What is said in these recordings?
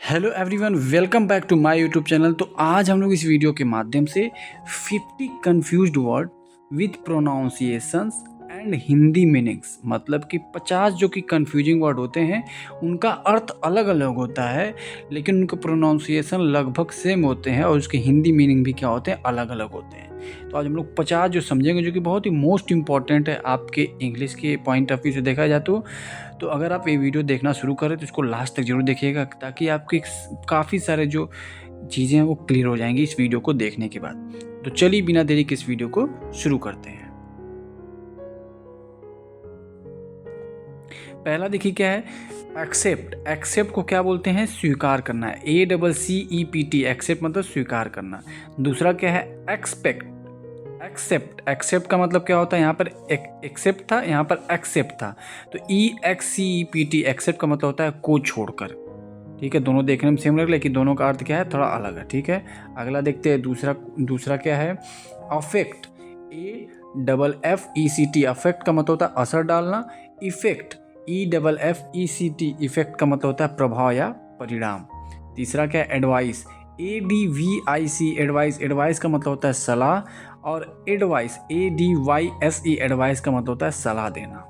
Hello everyone, welcome back to my YouTube channel. तो आज हम लोग इस वीडियो के माध्यम से 50 confused word with pronunciations and Hindi meanings, मतलब कि 50 जो कि कंफ्यूजिंग वर्ड होते हैं, उनका अर्थ अलग अलग होता है लेकिन उनका प्रोनाउंसिएशन लगभग सेम होते हैं और उसके हिंदी मीनिंग भी क्या होते हैं, अलग अलग होते हैं। तो आज हम लोग 50 जो समझेंगे, जो कि बहुत ही मोस्ट इंपॉर्टेंट है आपके इंग्लिश के पॉइंट ऑफ व्यू से देखा जाए तो अगर आप ये वीडियो देखना शुरू करें तो इसको लास्ट तक जरूर देखिएगा, ताकि आपके काफ़ी सारे जो चीज़ें हैं वो क्लियर हो जाएंगी इस वीडियो को देखने के बाद। तो चलिए बिना देरी के इस वीडियो को शुरू करते हैं। पहला देखिए क्या है, एक्सेप्ट। एक्सेप्ट को क्या बोलते हैं, स्वीकार करना है। ACCEPT, एक्सेप्ट मतलब स्वीकार करना। दूसरा क्या है, एक्सपेक्ट। एक्सेप्ट, एक्सेप्ट का मतलब क्या होता है, यहाँ पर एक्सेप्ट था, यहाँ पर एक्सेप्ट था, तो EXCEPT, एक्सेप्ट का मतलब होता है को छोड़कर। ठीक है, दोनों देखने में सेम लग, लेकिन दोनों का अर्थ क्या है, थोड़ा अलग है। ठीक है, अगला देखते हैं। दूसरा क्या है, अफेक्ट। AFFECT, अफेक्ट का मतलब होता है असर डालना। इफेक्ट, EFFECT, इफेक्ट का मतलब होता है प्रभाव या परिणाम। तीसरा क्या है, एडवाइस। ADVIC, advice. एडवाइस का मतलब होता है सलाह, और एडवाइस ADYSE, एडवाइस का मतलब होता है सलाह देना।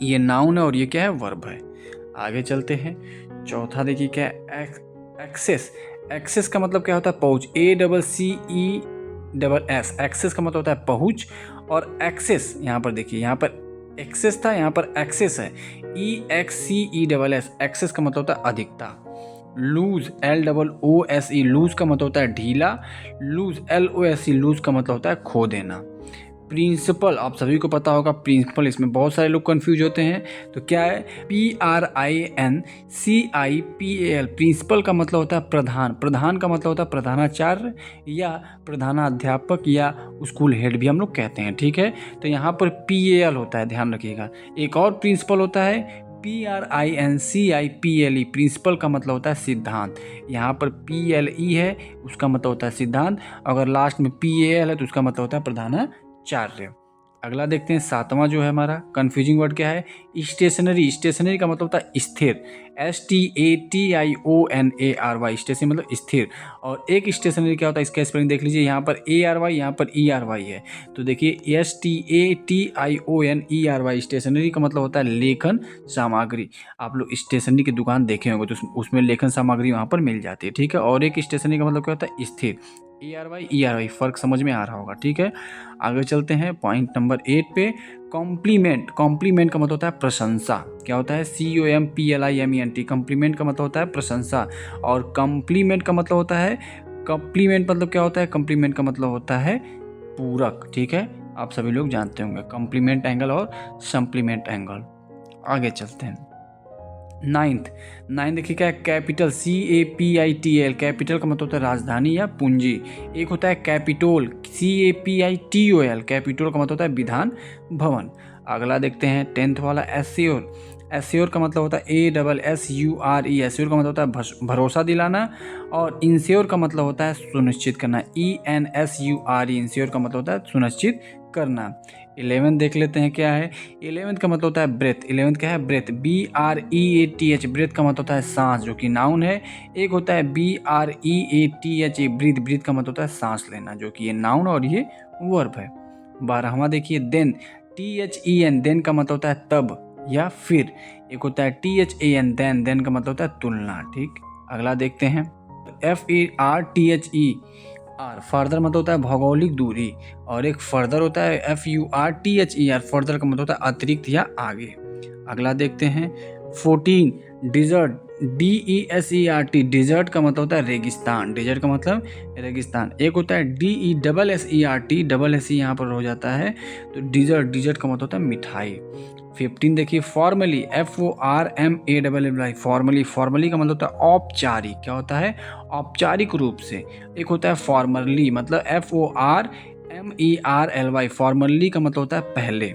ये नाउन है और ये क्या है, वर्ब है। आगे चलते हैं। चौथा देखिए क्या है, एक्सेस। एक्सेस का मतलब क्या होता है, पहुंच। ACCESS, एक्सेस का मतलब होता है पहुंच। और एक्सेस, यहाँ पर देखिए, यहाँ पर एक्सेस था, यहाँ पर एक्सेस है। EXCESS, एक्सेस का मतलब होता है अधिकता। लूज, LOOSE, लूज का मतलब होता है ढीला। लूज, LOSE, लूज का मतलब होता है खो देना। प्रिंसिपल, आप सभी को पता होगा प्रिंसिपल, इसमें बहुत सारे लोग कंफ्यूज होते हैं। तो क्या है, PRINCIPAL, प्रिंसिपल का मतलब होता है प्रधान। प्रधान का मतलब होता है प्रधानाचार्य या प्रधानाध्यापक या स्कूल हेड भी हम लोग कहते हैं। ठीक है, तो यहाँ पर PAL होता है, ध्यान रखिएगा। एक और प्रिंसिपल होता है PRINCIPLE, प्रिंसिपल का मतलब होता है सिद्धांत। यहाँ पर PLE है, उसका मतलब होता है सिद्धांत। अगर लास्ट में PAL है तो उसका मतलब होता है प्रधानाचार्य। अगला देखते हैं, सातवां जो है हमारा कंफ्यूजिंग वर्ड क्या है, स्टेशनरी। स्टेशनरी का मतलब होता है स्थिर। STATIONARY, स्टेशन मतलब स्थिर। और एक स्टेशनरी क्या होता है, इसका स्पेलिंग देख लीजिए, यहाँ पर ARY, यहाँ पर ERY है। तो देखिए STATIONERY, स्टेशनरी का मतलब होता है लेखन सामग्री। आप लोग स्टेशनरी की दुकान देखे होंगे तो उसमें लेखन सामग्री वहाँ पर मिल जाती है। ठीक है, और एक स्टेशनरी का मतलब क्या होता है, स्थिर। ERY फर्क समझ में आ रहा होगा। ठीक है, आगे चलते हैं पॉइंट नंबर 8 पे। कॉम्प्लीमेंट। कॉम्प्लीमेंट का मतलब होता है प्रशंसा। क्या होता है, COMPLIMENT, कॉम्प्लीमेंट का मतलब होता है प्रशंसा। और कॉम्प्लीमेंट का मतलब होता है, कॉम्प्लीमेंट मतलब क्या होता है, कॉम्प्लीमेंट का मतलब होता है पूरक। ठीक है, आप सभी लोग जानते होंगे कॉम्प्लीमेंट एंगल और सप्लीमेंट एंगल। आगे चलते हैं। नाइन्थ देखिए क्या है, कैपिटल। CAPITL, कैपिटल का मतलब होता है राजधानी या पूंजी। एक होता है कैपिटोल, CAPITOL, कैपिटोल का मतलब होता है विधान भवन। अगला देखते हैं 10th वाला, एश्योर। एश्योर का मतलब होता है ASSURE, एश्योर का मतलब होता है भरोसा दिलाना। और इंश्योर का मतलब होता है सुनिश्चित करना। ENSURE, इंश्योर का मतलब होता है सुनिश्चित करना। 11 देख लेते हैं क्या है, 11 का मतलब होता है ब्रेथ। 11 क्या है, ब्रेथ। BREATH, ब्रेथ का मतलब होता है सांस, जो कि नाउन है। एक होता है BREATH, ब्रीथ। ब्रीथ का मतलब होता है सांस लेना, जो कि ये नाउन और ये वर्ब है। 12वां देखिए, देन। THEN, देन का मतलब होता है तब या फिर। एक होता है THAN, देन। देन का मतलब होता है तुलना। ठीक, अगला देखते हैं, FARTHER, फर्दर मतलब होता है भौगोलिक दूरी। और एक फर्दर होता है FURTHER, फर्दर का मतलब होता है अतिरिक्त या आगे। अगला देखते हैं 14, डिजर्ट। DESERT, डिजर्ट का मतलब होता है रेगिस्तान। डिजर्ट का मतलब रेगिस्तान। एक होता है DESSERT, डबल एस यहाँ पर हो जाता है, तो डिजर्ट। डिजर्ट का मतलब होता है मिठाई। 15 देखिए, फॉर्मली। FORMALLY, formally. फॉर्मली का मतलब होता है औपचारिक। क्या होता है, औपचारिक रूप से। एक होता है फॉर्मरली, मतलब FORMERLY, फॉर्मरली का मतलब होता है पहले।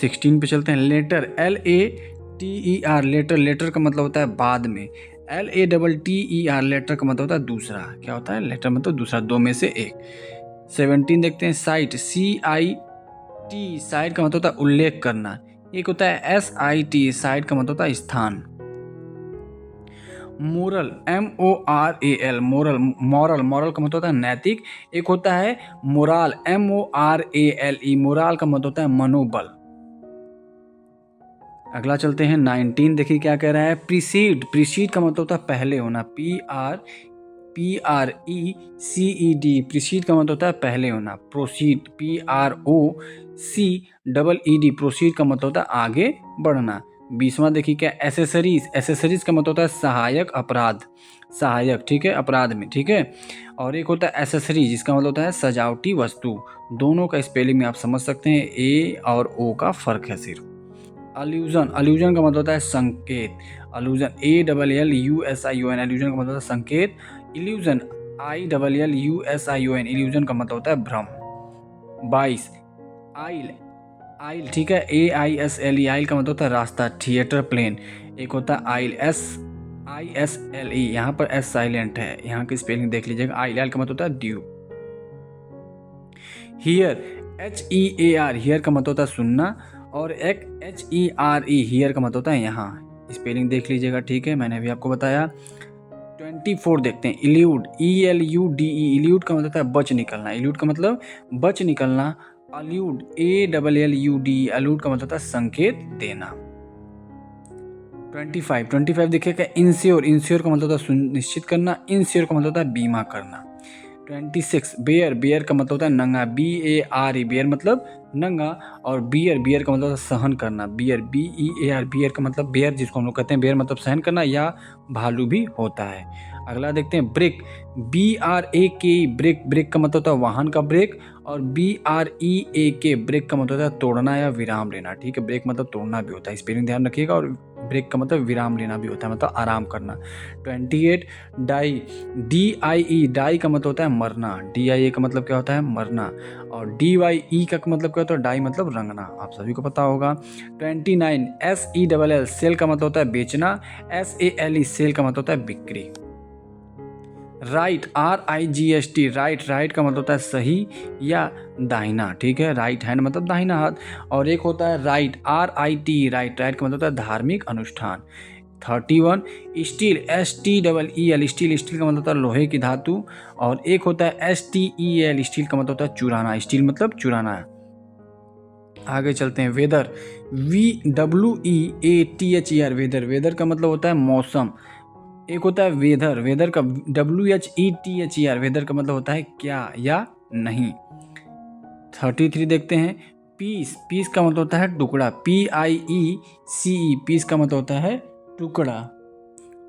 16 पे चलते हैं, लेटर। LATER, letter. लेटर का मतलब होता है बाद में। LATTER, लेटर का मतलब होता है दूसरा। क्या होता है, लेटर मतलब दूसरा, दो में से एक। 17 देखते हैं, साइट। CIT, साइट का मतलब होता है उल्लेख करना। एक होता है SIT, साइट का मतलब होता है स्थान। Moral, MORAL, moral, moral, moral का मतलब होता है नैतिक। एक होता है मोराल, MORALE, मोराल का मतलब होता है मनोबल। अगला चलते हैं 19, देखिए क्या कह रहा है। प्रीसीड, प्रीसीड का मतलब होता है पहले होना, PRECED, प्रीसीड का मतलब होता है पहले होना। प्रोसीड, PROCEED, प्रोसीड का मतलब होता है आगे बढ़ना। 20वां देखिए क्या, एसेसरीज, एसेसरीज का मतलब होता है सहायक अपराध, सहायक, ठीक है, अपराध में, ठीक है। और एक होता है एसेसरी, जिसका मतलब होता है सजावटी वस्तु। दोनों का स्पेलिंग में आप समझ सकते हैं, ए और ओ का फर्क है सिर्फ। अल्यूजन, अल्यूजन का मतलब होता है संकेत, अल्यूजन, ALLUSION, अल्यूजन का मतलब होता है संकेत। इल्यूजन, ILLUSION, इल्यूजन का मतलब होता है भ्रम। 22, आइल, आइल, ठीक है, AISLE, आइल का मतलब होता है रास्ता, थिएटर, प्लेन। एक होता है आइल, SISLE, यहाँ पर एस साइलेंट है, यहाँ की स्पेलिंग देख लीजिएगा। आइल, आइल का मतलब होता है ड्यू। हियर, HEAR, हियर का मतलब होता है सुनना। और एक HERE, हियर का मतलब होता है यहाँ, स्पेलिंग देख लीजिएगा, ठीक है, मैंने अभी आपको बताया। 24 देखते हैं, इल्यूड, ELUDE, इल्यूड का मतलब होता है बच निकलना, इल्यूड का मतलब बच निकलना। अल्यूड, ALLUD, अल्यूड का मतलब होता है संकेत देना। 25 देखिएगा, इंश्योर, इंश्योर का मतलब होता है सुनिश्चित करना, इंश्योर का मतलब होता है बीमा करना। 26, बेयर, बेयर का मतलब होता है नंगा, BARE, बेयर मतलब नंगा। और बियर, बियर का मतलब होता है सहन करना, बियर, BEAR, बियर का मतलब बेयर, जिसको हम लोग कहते हैं बेयर मतलब सहन करना या भालू भी होता है। अगला देखते हैं ब्रेक, BRAK, ब्रेक, ब्रेक का मतलब होता है वाहन का ब्रेक। और BREAK, ब्रेक का मतलब होता है तोड़ना या विराम लेना, ठीक है, ब्रेक मतलब तोड़ना भी होता है, स्पेलिंग ध्यान रखिएगा। और ब्रेक का मतलब विराम लेना भी होता है, मतलब आराम करना। 28, डाई, DIE, डाई का मतलब होता है मरना, DIE का मतलब क्या होता है मरना। और DYE का मतलब क्या होता है डाई मतलब रंगना, आप सभी को पता होगा। 29, SELL, सेल का मतलब होता है बेचना, SALE, सेल का मतलब होता है बिक्री। राइट, RIGHT, राइट, राइट का मतलब होता है सही या दाहिना, ठीक है, राइट हैंड मतलब दाहिना हाथ। और एक होता है राइट, RIT, राइट, राइट का मतलब होता है धार्मिक अनुष्ठान। 31, स्टील, STEEL, स्टील, स्टील का मतलब होता है लोहे की धातु। और एक होता है STEL, स्टील का मतलब होता है चुराना, स्टील मतलब चुराना। आगे चलते हैं, वेदर, WEATHER, वेदर, वेदर का मतलब होता है मौसम। एक होता है वेदर, वेदर का WHETHER, वेदर का मतलब होता है क्या या नहीं। 33 देखते हैं, पीस, पीस का मतलब होता है टुकड़ा, PIECE, पीस का मतलब होता है टुकड़ा।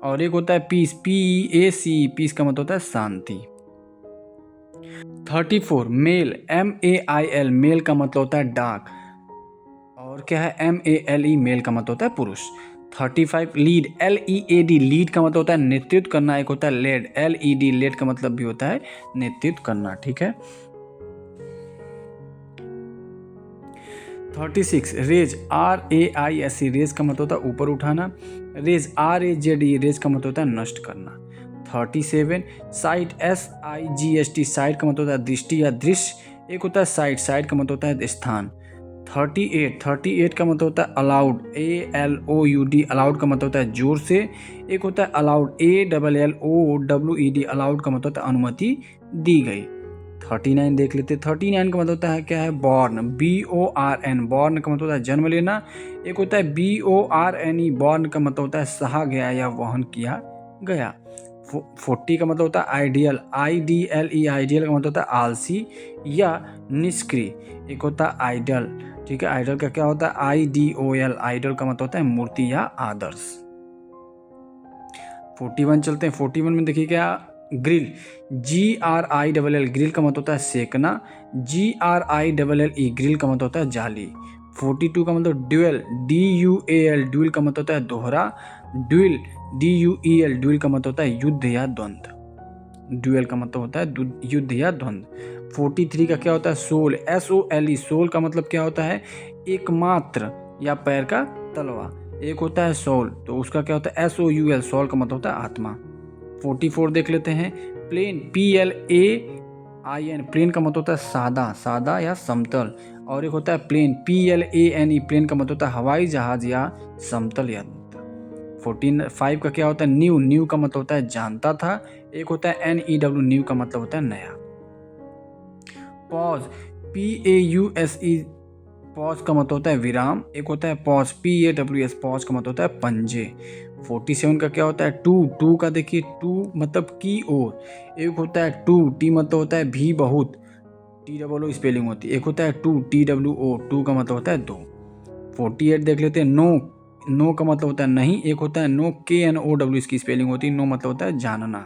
और एक होता है पीस, PEACE, पीस का मतलब होता है शांति। 34, मेल, MAIL, मेल का मतलब होता है डाक। और क्या है MALE, मेल का मतलब होता है पुरुष। 35, लीड, LEAD, लीड का मतलब होता है नेतृत्व करना। एक होता है लेड, LED, लेड का मतलब भी होता है नेतृत्व करना, ठीक है। 36, रेज, RAISE, रेज का मतलब होता है ऊपर उठाना। रेज, RAZE, रेज का मतलब होता है नष्ट करना। 37, साइट, SIGHT, साइट का मतलब होता है दृष्टि या दृश्य। एक होता है साइट, साइट का मतलब होता है स्थान। 38 का मतलब होता है अलाउड, ALOUD, अलाउड का मतलब होता है जोर से। एक होता है अलाउड, ALLOWED, अलाउड का मतलब होता है अनुमति दी गई। 39 देख लेते, 39 का मतलब होता है क्या है बॉर्न, BORN, बॉर्न का मतलब होता है जन्म लेना। एक होता है BORNE, बॉर्न का मतलब होता है सहा गया या वहन किया गया। 40 का मतलब होता है आइडियल, IDLE, आइडियल का मतलब होता है आलसी या निष्क्रिय। एक होता है आइडल, ठीक है, आइडल का क्या होता है IDOL, आइडल का मतलब होता है मूर्ति या आदर्श। 41 चलते हैं, 41 में देखिए क्या, ग्रिल, GRILL, ग्रिल का मतलब होता है सेकना। GRILLE, ग्रिल का मतलब होता है जाली। 42 का मतलब ड्यूएल, DUAL, ड्यूल का मतलब होता है दोहरा। ड्यूल, DUEL, ड्यूल का मतलब होता है युद्ध या द्वंद्व। ड्यूएल का मतलब होता है युद्ध या द्वंद्व। 43 का क्या होता है सोल, SOLE, सोल का मतलब क्या होता है एकमात्र या पैर का तलवा। एक होता है सोल, तो उसका क्या होता है SOUL, सोल का मतलब होता है आत्मा। 44 देख लेते हैं, प्लेन, PLAIN, प्लेन का मतलब होता है सादा, सादा या समतल। और एक होता है प्लेन, PLANE, प्लेन का मतलब होता है हवाई जहाज या समतल यंत्र। 5 का क्या होता है, न्यू। न्यू का मतलब होता है जानता था। एक होता है NEW, न्यू का मतलब होता है नया। पॉज, PAUSE, पॉज का मतलब होता है विराम। एक होता है पॉज, PAWS, पॉज का मतलब होता है पंजे। 47 का क्या होता है, टू। टू का देखिए, टू मतलब की ओर। एक होता है टू, टी मतलब होता है भी बहुत, TOO स्पेलिंग होती है। एक होता है टू, TWO, टू का मतलब होता है दो। 48 देख लेते हैं, नो। नो का मतलब होता है नहीं। एक होता है नो, KNOW इसकी स्पेलिंग होती है। नो मतलब होता है जानना।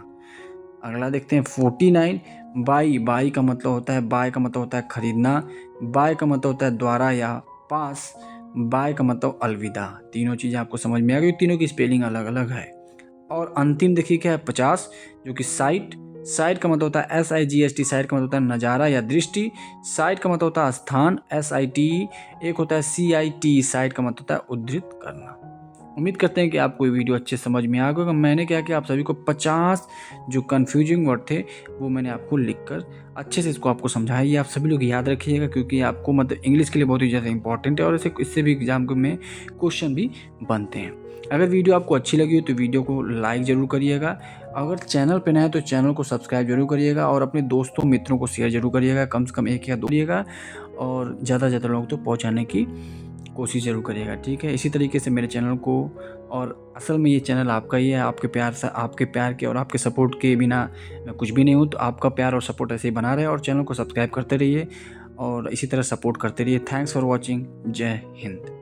अगला देखते हैं 49, बाई। बाई का मतलब होता है, बाय का मतलब होता है खरीदना। बाय का मतलब होता है द्वारा या पास। बाय का मतलब अलविदा। तीनों चीज़ें आपको समझ में आ गई, तीनों की स्पेलिंग अलग अलग है। और अंतिम देखिए क्या है, 50, जो कि साइट। साइट का मतलब होता है SIGHT, साइट का मतलब होता है नज़ारा या दृष्टि। साइट का मतलब होता है स्थान, SITE। एक होता है CIT, साइट का मतलब होता है उद्धृत करना। उम्मीद करते हैं कि आपको ये वीडियो अच्छे समझ में आ गया। मैंने क्या किया, आप सभी को 50 जो कन्फ्यूजिंग वर्ड थे वो मैंने आपको लिखकर अच्छे से इसको आपको समझाया। ये आप सभी लोग याद रखिएगा, क्योंकि आपको मतलब इंग्लिश के लिए बहुत ही ज़्यादा इंपॉर्टेंट है, और इससे भी एग्जाम में क्वेश्चन भी बनते हैं। अगर वीडियो आपको अच्छी लगी हो तो वीडियो को लाइक ज़रूर करिएगा। अगर चैनल पर नए हैं तो चैनल को सब्सक्राइब जरूर करिएगा, और अपने दोस्तों मित्रों को शेयर जरूर करिएगा, कम से कम 1 या 2 करिएगा, और ज़्यादा से ज़्यादा लोगों तक पहुँचाने की कोशिश ज़रूर करिएगा, ठीक है। इसी तरीके से मेरे चैनल को, और असल में ये चैनल आपका ही है, आपके प्यार से, आपके प्यार के और आपके सपोर्ट के बिना मैं कुछ भी नहीं हूँ। तो आपका प्यार और सपोर्ट ऐसे ही बना रहे, और चैनल को सब्सक्राइब करते रहिए और इसी तरह सपोर्ट करते रहिए। Thanks for watching. जय हिंद।